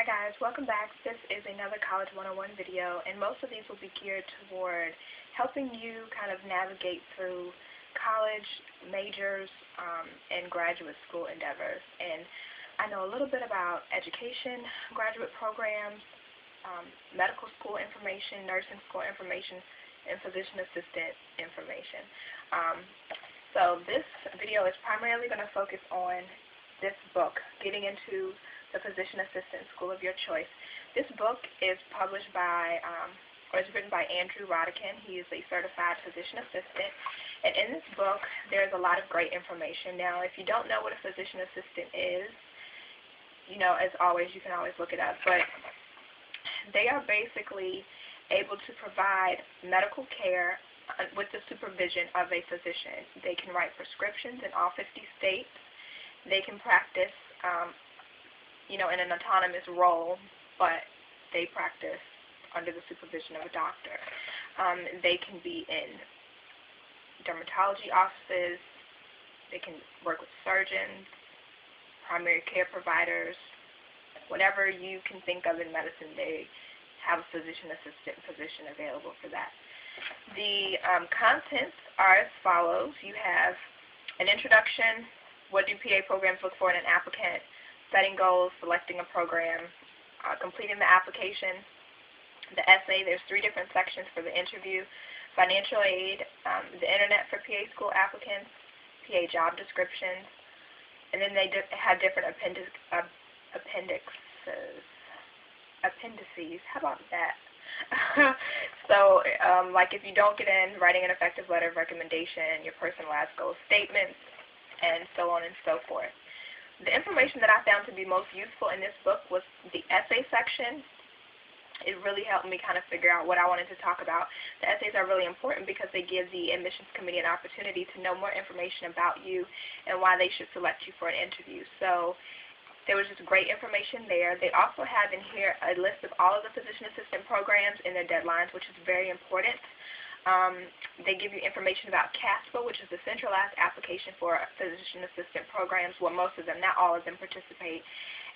guys, welcome back. This is another College 101 video, and most of these will be geared toward helping you kind of navigate through college majors and graduate school endeavors. And I know a little bit about education, graduate programs, medical school information, nursing school information, and physician assistant information. So this video is primarily going to focus on this book, Getting Into the Physician Assistant School of Your Choice. This book is published by, or is written by Andrew Rodican. He is a certified physician assistant. And in this book, there's a lot of great information. Now, if you don't know what a physician assistant is, you know, as always, you can always look it up. But they are basically able to provide medical care with the supervision of a physician. They can write prescriptions in all 50 states. They can practice, you know, in an autonomous role, but they practice under the supervision of a doctor. They can be in dermatology offices. They can work with surgeons, primary care providers, whatever you can think of in medicine. They have a physician assistant position available for that. The contents are as follows. You have an introduction. What do PA programs look for in an applicant? Setting goals, selecting a program, completing the application, the essay. There's 3 different sections for the interview: financial aid, the internet for PA school applicants, PA job descriptions, and then they have different appendices. How about that? So, like if you don't get in, writing an effective letter of recommendation, your personalized goal statements, and so on and so forth. The information that I found to be most useful in this book was the essay section. It really helped me kind of figure out what I wanted to talk about. The essays are really important because they give the admissions committee an opportunity to know more information about you and why they should select you for an interview. So there was just great information there. They also have in here a list of all of the physician assistant programs and their deadlines, which is very important. They give you information about CASPA, which is the centralized application for physician assistant programs, where most of them, not all of them, participate.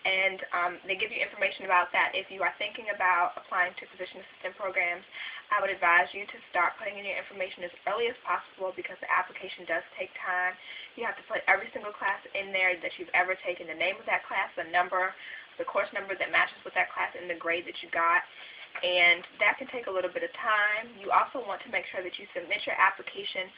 And they give you information about that. If you are thinking about applying to physician assistant programs, I would advise you to start putting in your information as early as possible because the application does take time. You have to put every single class in there that you've ever taken, the name of that class, the number, the course number that matches with that class, and the grade that you got. And that can take a little bit of time. You also want to make sure that you submit your application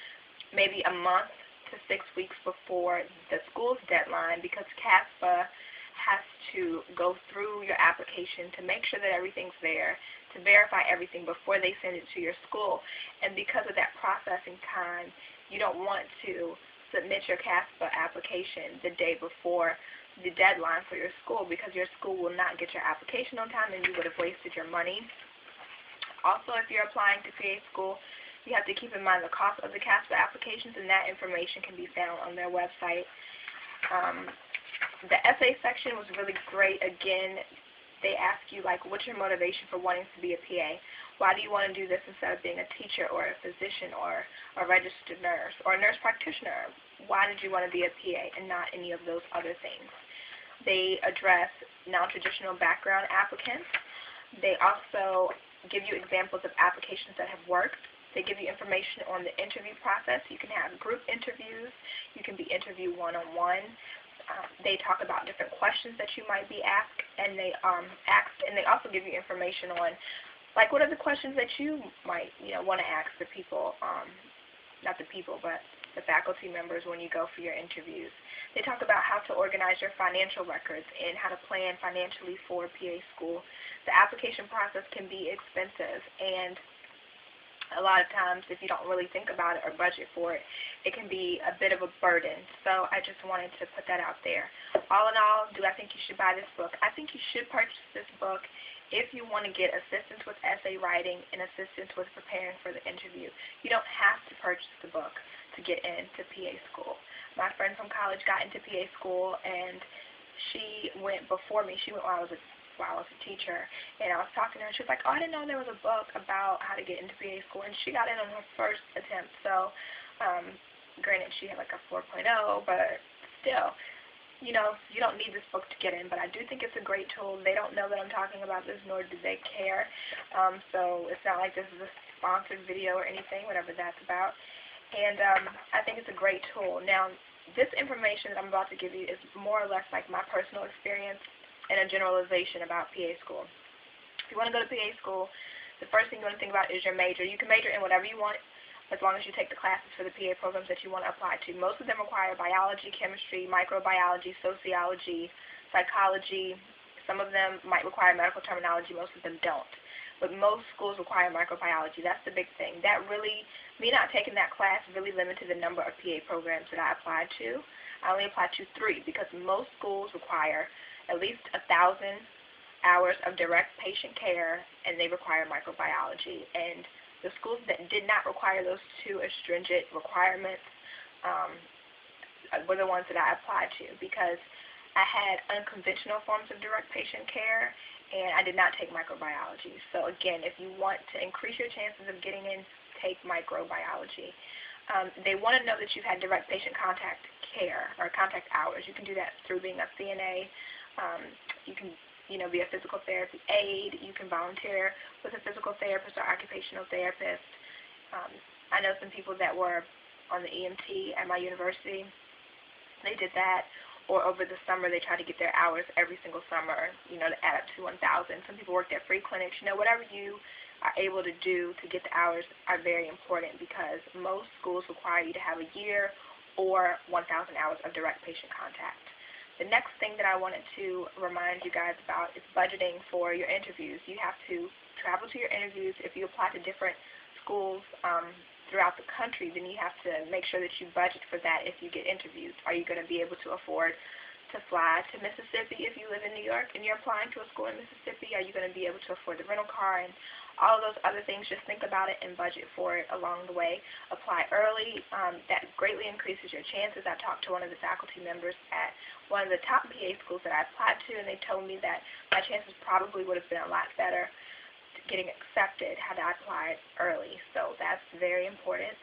maybe a month to 6 weeks before the school's deadline, because CASPA has to go through your application to make sure that everything's there, to verify everything before they send it to your school. And because of that processing time, you don't want to submit your CASPA application the day before the deadline for your school, because your school will not get your application on time and you would have wasted your money. Also, if you're applying to PA school, you have to keep in mind the cost of the CASPA applications, and that information can be found on their website. The essay section was really great. Again, they ask you, like, what's your motivation for wanting to be a PA? Why do you want to do this instead of being a teacher or a physician or a registered nurse or a nurse practitioner? Why did you want to be a PA and not any of those other things? They address non-traditional background applicants. They also give you examples of applications that have worked. They give you information on the interview process. You can have group interviews. You can be interviewed one-on-one. They talk about different questions that you might be asked, and they also give you information on, like, what are the questions that you might, you know, want to ask the people, not the people, but the faculty members when you go for your interviews. They talk about how to organize your financial records and how to plan financially for PA school. The application process can be expensive, and a lot of times, if you don't really think about it or budget for it, it can be a bit of a burden. So I just wanted to put that out there. All in all, do I think you should buy this book? I think you should purchase this book if you want to get assistance with essay writing and assistance with preparing for the interview. You don't have to purchase the book to get into PA school. My friend from college got into PA school, and she went before me. She went while I was a teacher, and I was talking to her, and she was like, oh, I didn't know there was a book about how to get into PA school, and she got in on her first attempt. So granted, she had like a 4.0, but still, you know, you don't need this book to get in, but I do think it's a great tool. They don't know that I'm talking about this, nor do they care. So it's not like this is a sponsored video or anything, whatever that's about. And I think it's a great tool. Now, this information that I'm about to give you is more or less like my personal experience and a generalization about PA school. If you want to go to PA school, the first thing you want to think about is your major. You can major in whatever you want, as long as you take the classes for the PA programs that you want to apply to. Most of them require biology, chemistry, microbiology, sociology, psychology. Some of them might require medical terminology. Most of them don't. But most schools require microbiology. That's the big thing. That really, me not taking that class really limited the number of PA programs that I applied to. I only applied to 3 because most schools require at least 1,000 hours of direct patient care, and they require microbiology. And the schools that did not require those 2 as stringent requirements were the ones that I applied to, because I had unconventional forms of direct patient care, and I did not take microbiology. So again, if you want to increase your chances of getting in, take microbiology. They want to know that you've had direct patient contact care or contact hours. You can do that through being a CNA. You can be a physical therapy aide. You can volunteer with a physical therapist or occupational therapist. I know some people that were on the EMT at my university. They did that. Or over the summer, they try to get their hours every single summer, to add up to 1,000. Some people worked at free clinics. Whatever you are able to do to get the hours are very important, because most schools require you to have a year or 1,000 hours of direct patient contact. The next thing that I wanted to remind you guys about is budgeting for your interviews. You have to travel to your interviews. If you apply to different schools throughout the country, then you have to make sure that you budget for that if you get interviews. Are you going to be able to afford to fly to Mississippi if you live in New York and you're applying to a school in Mississippi? Are you going to be able to afford the rental car and all of those other things? Just think about it and budget for it along the way. Apply early. That greatly increases your chances. I talked to one of the faculty members at one of the top PA schools that I applied to, and they told me that my chances probably would have been a lot better getting accepted had I applied early. So that's very important.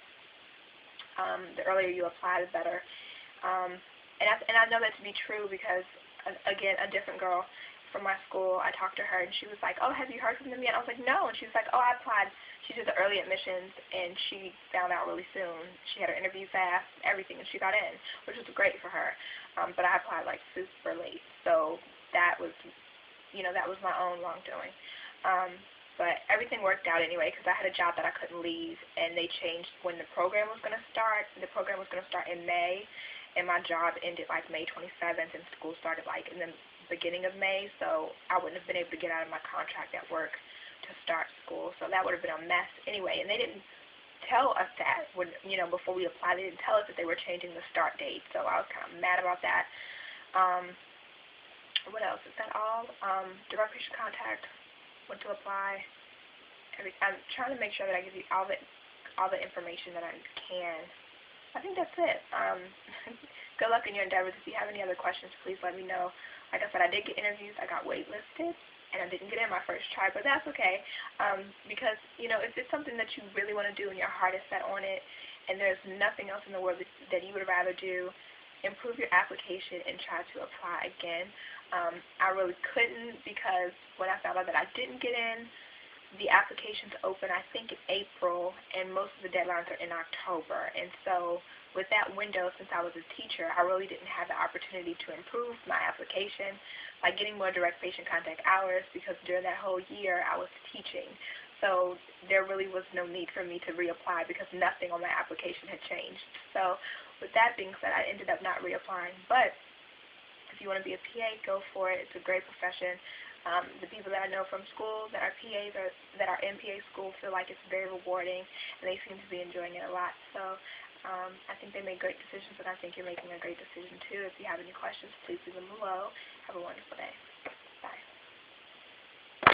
The earlier you apply, the better. And I know that to be true because, again, a different girl from my school, I talked to her, and she was like, oh, have you heard from them yet? I was like, no. And she was like, oh, I applied. She did the early admissions, and she found out really soon. She had her interview fast, everything, and she got in, which was great for her. But I applied, like, super late. So that was, that was my own wrongdoing. But everything worked out anyway, because I had a job that I couldn't leave, and they changed when the program was going to start. The program was going to start in May, and my job ended, like, May 27th, and school started, like, in the beginning of May, so I wouldn't have been able to get out of my contract at work to start school. So that would have been a mess anyway, and they didn't tell us that when, before we applied. They didn't tell us that they were changing the start date, so I was kind of mad about that. What else? Is that all? Direct patient contact, when to apply. I'm trying to make sure that I give you all the information that I can. I think that's it. Good luck in your endeavors. If you have any other questions, please let me know. Like I said, I did get interviews. I got waitlisted, and I didn't get in my first try, but that's okay, because, if it's something that you really want to do and your heart is set on it, and there's nothing else in the world that you would rather do, improve your application and try to apply again. I really couldn't, because when I found out that I didn't get in, the applications open, I think, in April, and most of the deadlines are in October. And so with that window, since I was a teacher, I really didn't have the opportunity to improve my application by getting more direct patient contact hours, because during that whole year I was teaching. So there really was no need for me to reapply, because nothing on my application had changed. So with that being said, I ended up not reapplying. But if you want to be a PA, go for it. It's a great profession. The people that I know from school that are PAs or that are in PA school feel like it's very rewarding, and they seem to be enjoying it a lot. So I think they make great decisions, and I think you're making a great decision too. If you have any questions, please leave them below. Have a wonderful day.